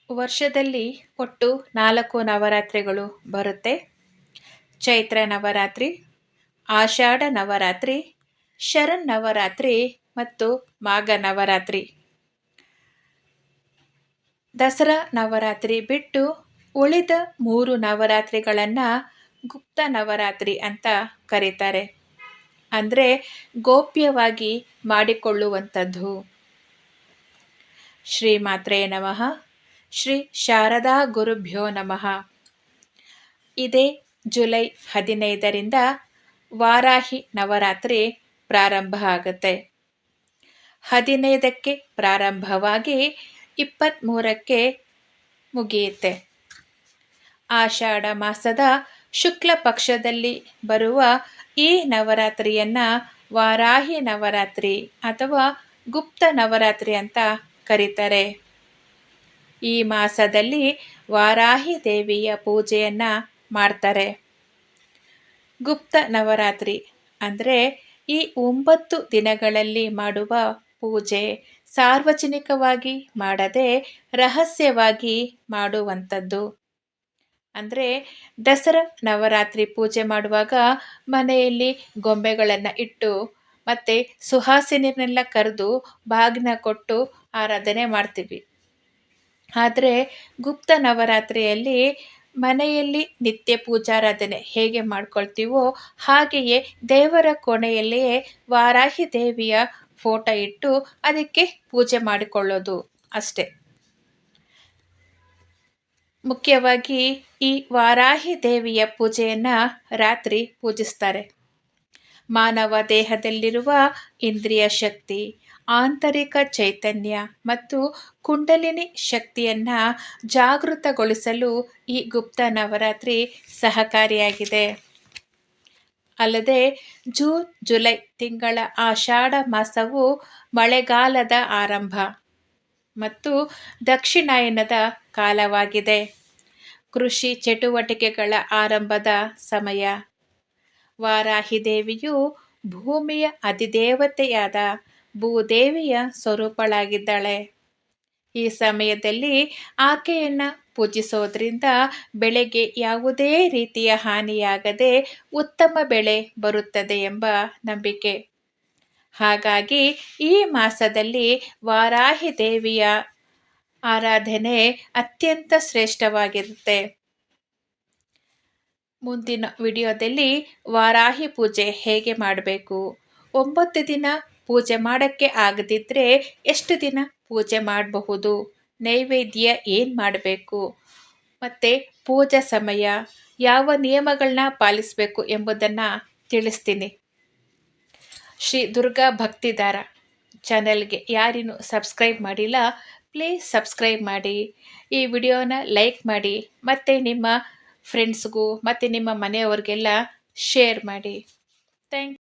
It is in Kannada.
ವರ್ಷದಲ್ಲಿ ಒಟ್ಟು 4 ನವರಾತ್ರಿಗಳು ಬರುತ್ತೆ. ಚೈತ್ರ ನವರಾತ್ರಿ, ಆಷಾಢ ನವರಾತ್ರಿ, ಶರನ್ನವರಾತ್ರಿ ಮತ್ತು ಮಾಘ ನವರಾತ್ರಿ. ದಸರಾ ನವರಾತ್ರಿ ಬಿಟ್ಟು ಉಳಿದ 3 ನವರಾತ್ರಿಗಳನ್ನು ಗುಪ್ತ ನವರಾತ್ರಿ ಅಂತ ಕರೀತಾರೆ. ಅಂದರೆ ಗೋಪ್ಯವಾಗಿ ಮಾಡಿಕೊಳ್ಳುವಂಥದ್ದು. ಶ್ರೀ ಮಾತ್ರೇ ನಮಃ. ಶ್ರೀ ಶಾರದಾ ಗುರುಭ್ಯೋ ನಮಃ. ಇದೇ ಜುಲೈ 15ರಿಂದ ವಾರಾಹಿ ನವರಾತ್ರಿ ಪ್ರಾರಂಭ ಆಗುತ್ತೆ. 15ಕ್ಕೆ ಪ್ರಾರಂಭವಾಗಿ 23ಕ್ಕೆ ಮುಗಿಯುತ್ತೆ. ಆಷಾಢ ಮಾಸದ ಶುಕ್ಲ ಪಕ್ಷದಲ್ಲಿ ಬರುವ ಈ ನವರಾತ್ರಿಯನ್ನು ವಾರಾಹಿ ನವರಾತ್ರಿ ಅಥವಾ ಗುಪ್ತ ನವರಾತ್ರಿ ಅಂತ ಕರೀತಾರೆ. ಈ ಮಾಸದಲ್ಲಿ ವಾರಾಹಿ ದೇವಿಯ ಪೂಜೆಯನ್ನು ಮಾಡ್ತಾರೆ. ಗುಪ್ತ ನವರಾತ್ರಿ ಅಂದರೆ ಈ 9 ದಿನಗಳಲ್ಲಿ ಮಾಡುವ ಪೂಜೆ ಸಾರ್ವಜನಿಕವಾಗಿ ಮಾಡದೆ ರಹಸ್ಯವಾಗಿ ಮಾಡುವಂಥದ್ದು. ಅಂದರೆ ದಸರಾ ನವರಾತ್ರಿ ಪೂಜೆ ಮಾಡುವಾಗ ಮನೆಯಲ್ಲಿ ಗೊಂಬೆಗಳನ್ನು ಇಟ್ಟು ಮತ್ತು ಸುಹಾಸಿನಿಯನ್ನೆಲ್ಲ ಕರೆದು ಬಾಗಿನ ಕೊಟ್ಟು ಆರಾಧನೆ ಮಾಡ್ತೀವಿ. ಆದರೆ ಗುಪ್ತ ನವರಾತ್ರಿಯಲ್ಲಿ ಮನೆಯಲ್ಲಿ ನಿತ್ಯ ಪೂಜಾರಾಧನೆ ಹೇಗೆ ಮಾಡ್ಕೊಳ್ತೀವೋ ಹಾಗೆಯೇ ದೇವರ ಕೋಣೆಯಲ್ಲಿಯೇ ವಾರಾಹಿ ದೇವಿಯ ಫೋಟೋ ಇಟ್ಟು ಅದಕ್ಕೆ ಪೂಜೆ ಮಾಡಿಕೊಳ್ಳೋದು ಅಷ್ಟೆ. ಮುಖ್ಯವಾಗಿ ಈ ವಾರಾಹಿ ದೇವಿಯ ಪೂಜೆಯನ್ನು ರಾತ್ರಿ ಪೂಜಿಸ್ತಾರೆ. ಮಾನವ ದೇಹದಲ್ಲಿರುವ ಇಂದ್ರಿಯ ಶಕ್ತಿ, ಆಂತರಿಕ ಚೈತನ್ಯ ಮತ್ತು ಕುಂಡಲಿನಿ ಶಕ್ತಿಯನ್ನು ಜಾಗೃತಗೊಳಿಸಲು ಈ ಗುಪ್ತ ನವರಾತ್ರಿ ಸಹಕಾರಿಯಾಗಿದೆ. ಅಲ್ಲದೆ ಜೂನ್ ಜುಲೈ ತಿಂಗಳ ಆಷಾಢ ಮಾಸವು ಮಳೆಗಾಲದ ಆರಂಭ ಮತ್ತು ದಕ್ಷಿಣಾಯನದ ಕಾಲವಾಗಿದೆ. ಕೃಷಿ ಚಟುವಟಿಕೆಗಳ ಆರಂಭದ ಸಮಯ. ವಾರಾಹಿ ದೇವಿಯು ಭೂಮಿಯ ಅಧಿದೇವತೆಯಾದ ಭೂದೇವಿಯ ಸ್ವರೂಪಳಾಗಿದ್ದಾಳೆ. ಈ ಸಮಯದಲ್ಲಿ ಆಕೆಯನ್ನು ಪೂಜಿಸೋದ್ರಿಂದ ಬೆಳೆಗೆ ಯಾವುದೇ ರೀತಿಯ ಹಾನಿಯಾಗದೆ ಉತ್ತಮ ಬೆಳೆ ಬರುತ್ತದೆ ಎಂಬ ನಂಬಿಕೆ. ಹಾಗಾಗಿ ಈ ಮಾಸದಲ್ಲಿ ವಾರಾಹಿ ದೇವಿಯ ಆರಾಧನೆ ಅತ್ಯಂತ ಶ್ರೇಷ್ಠವಾಗಿರುತ್ತೆ. ಮುಂದಿನ ವಿಡಿಯೋದಲ್ಲಿ ವಾರಾಹಿ ಪೂಜೆ ಹೇಗೆ ಮಾಡಬೇಕು, 9 ದಿನ ಪೂಜೆ ಮಾಡೋಕ್ಕೆ ಆಗದಿದ್ದರೆ ಎಷ್ಟು ದಿನ ಪೂಜೆ ಮಾಡಬಹುದು, ನೈವೇದ್ಯ ಏನು ಮಾಡಬೇಕು ಮತ್ತು ಪೂಜಾ ಸಮಯ, ಯಾವ ನಿಯಮಗಳನ್ನ ಪಾಲಿಸಬೇಕು ಎಂಬುದನ್ನು ತಿಳಿಸ್ತೀನಿ. ಶ್ರೀ ದುರ್ಗಾ ಭಕ್ತಿಧಾರ ಚಾನೆಲ್ಗೆ ಯಾರಿನ್ನೂ ಸಬ್ಸ್ಕ್ರೈಬ್ ಮಾಡಿಲ್ಲ, ಪ್ಲೀಸ್ ಸಬ್ಸ್ಕ್ರೈಬ್ ಮಾಡಿ. ಈ ವಿಡಿಯೋನ ಲೈಕ್ ಮಾಡಿ ಮತ್ತು ನಿಮ್ಮ ಫ್ರೆಂಡ್ಸ್ಗೂ ಮತ್ತು ನಿಮ್ಮ ಮನೆಯವ್ರಿಗೆಲ್ಲ ಶೇರ್ ಮಾಡಿ. Thank you.